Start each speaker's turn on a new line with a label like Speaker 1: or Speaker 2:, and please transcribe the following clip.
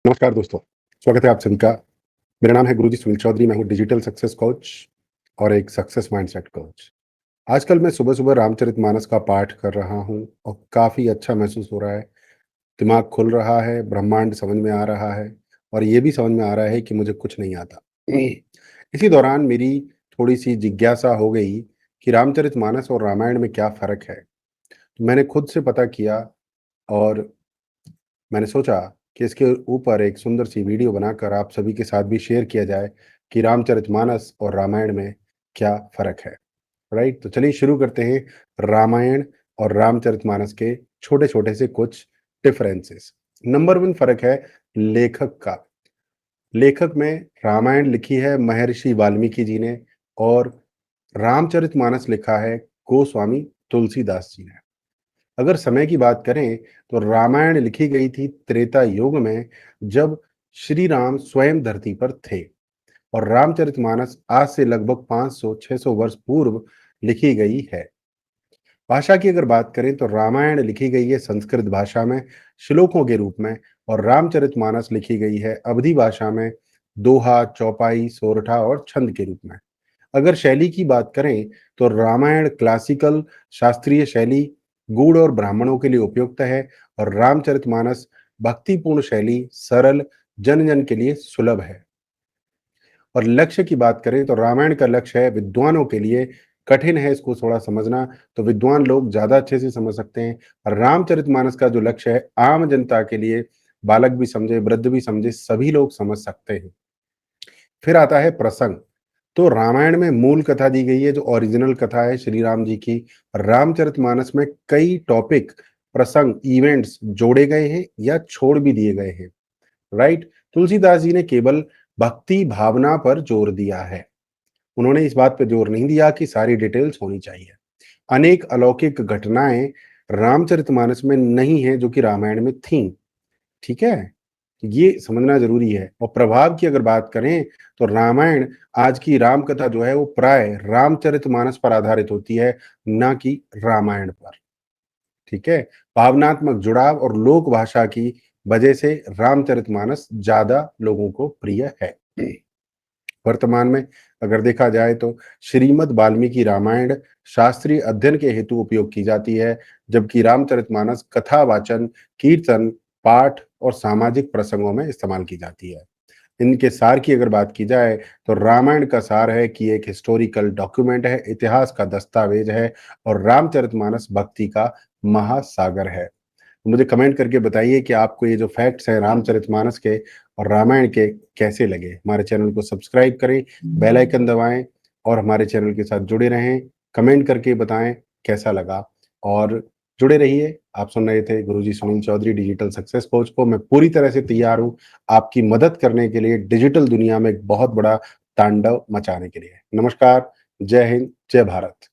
Speaker 1: नमस्कार दोस्तों, स्वागत है आप सभी का। मेरा नाम है गुरुजी सुनील चौधरी, मैं हूँ डिजिटल सक्सेस कोच और एक सक्सेस माइंडसेट कोच। आजकल मैं सुबह-सुबह रामचरितमानस का पाठ कर रहा हूँ और काफ़ी अच्छा महसूस हो रहा है। दिमाग खुल रहा है, ब्रह्मांड समझ में आ रहा है और ये भी समझ में आ रहा है कि मुझे कुछ नहीं आता। इसी दौरान मेरी थोड़ी-सी जिज्ञासा हो गई कि रामचरितमानस और रामायण में क्या फ़र्क है? तो मैंने खुद से पता किया और मैंने सोचा कि इसके ऊपर एक सुंदर सी वीडियो बनाकर आप सभी के साथ भी शेयर किया जाए कि रामचरितमानस और रामायण में क्या फ़र्क है, राइट? तो चलिए शुरू करते हैं रामायण और रामचरितमानस के छोटे-छोटे से कुछ डिफरेंसेस। नंबर 1 फ़र्क है लेखक का। लेखक में रामायण लिखी है महर्षि वाल्मीकि जी ने और रामचरितमानस लिखा है गोस्वामी तुलसीदास जी ने। अगर समय की बात करें तो रामायण लिखी गई थी त्रेता युग में, जब श्री राम स्वयं धरती पर थे और रामचरितमानस आज से लगभग 500-600 वर्ष पूर्व लिखी गई है। भाषा की अगर बात करें तो रामायण लिखी गई है संस्कृत भाषा में श्लोकों के रूप में और रामचरितमानस लिखी गई है अवधी भाषा में दोहा, चौपाई, सोरठा और छंद के रूप में। अगर शैली की बात करें तो रामायण क्लासिकल शास्त्रीय शैली, गूढ़ और ब्राह्मणों के लिए उपयुक्त है और रामचरितमानस भक्तिपूर्ण शैली, सरल, जन जन के लिए सुलभ है। और लक्ष्य की बात करें तो रामायण का लक्ष्य है विद्वानों के लिए, कठिन है इसको थोड़ा समझना, तो विद्वान लोग ज़्यादा अच्छे से समझ सकते हैं। और रामचरितमानस का जो लक्ष्य है आम जनता के लिए, बालक भी समझे, वृद्ध भी समझे, सभी लोग समझ सकते हैं। फिर आता है प्रसंग। तो रामायण में मूल कथा दी गई है, जो ओरिजिनल कथा है श्री राम जी की। रामचरितमानस में कई टॉपिक, प्रसंग, इवेंट्स जोड़े गए हैं या छोड़ भी दिए गए हैं, राइट? तुलसीदास जी ने केवल भक्ति भावना पर जोर दिया है। उन्होंने इस बात पर जोर नहीं दिया कि सारी डिटेल्स होनी चाहिए। अनेक अलौकिक घटनाएं रामचरितमानस में नहीं है जो कि रामायण में थीं। ठीक है? ये समझना ज़रूरी है। और प्रभाव की अगर बात करें तो रामायण, आज की राम कथा जो है वो प्राय रामचरितमानस पर आधारित होती है, ना कि रामायण पर। ठीक है? भावनात्मक जुड़ाव और लोक भाषा की वजह से रामचरितमानस ज़्यादा लोगों को प्रिय है। वर्तमान में अगर देखा जाए तो श्रीमद् वाल्मीकि रामायण शास्त्रीय अध्ययन के हेतु उपयोग की जाती है, जबकि रामचरितमानस कथा वाचन, कीर्तन, पाठ और सामाजिक प्रसंगों में इस्तेमाल की जाती है। इनके सार की अगर बात की जाए तो रामायण का सार है कि एक हिस्टोरिकल डॉक्यूमेंट है, इतिहास का दस्तावेज है और रामचरितमानस भक्ति का महासागर है। मुझे कमेंट करके बताइए कि आपको ये जो फैक्ट्स हैं रामचरितमानस के और रामायण के कैसे लगे। हमारे चैनल को सब्सक्राइब करें, बेल आइकन दबाएं और हमारे चैनल के साथ जुड़े रहें। कमेंट करके बताएं कैसा लगा और जुड़े रहिए। आप सुन रहे थे Guruji Sunil Chaudhary digital success coach को। मैं पूरी तरह से तैयार हूँ आपकी मदद करने के लिए, डिजिटल दुनिया में एक बहुत बड़ा तांडव मचाने के लिए। नमस्कार, जय हिंद, जय भारत।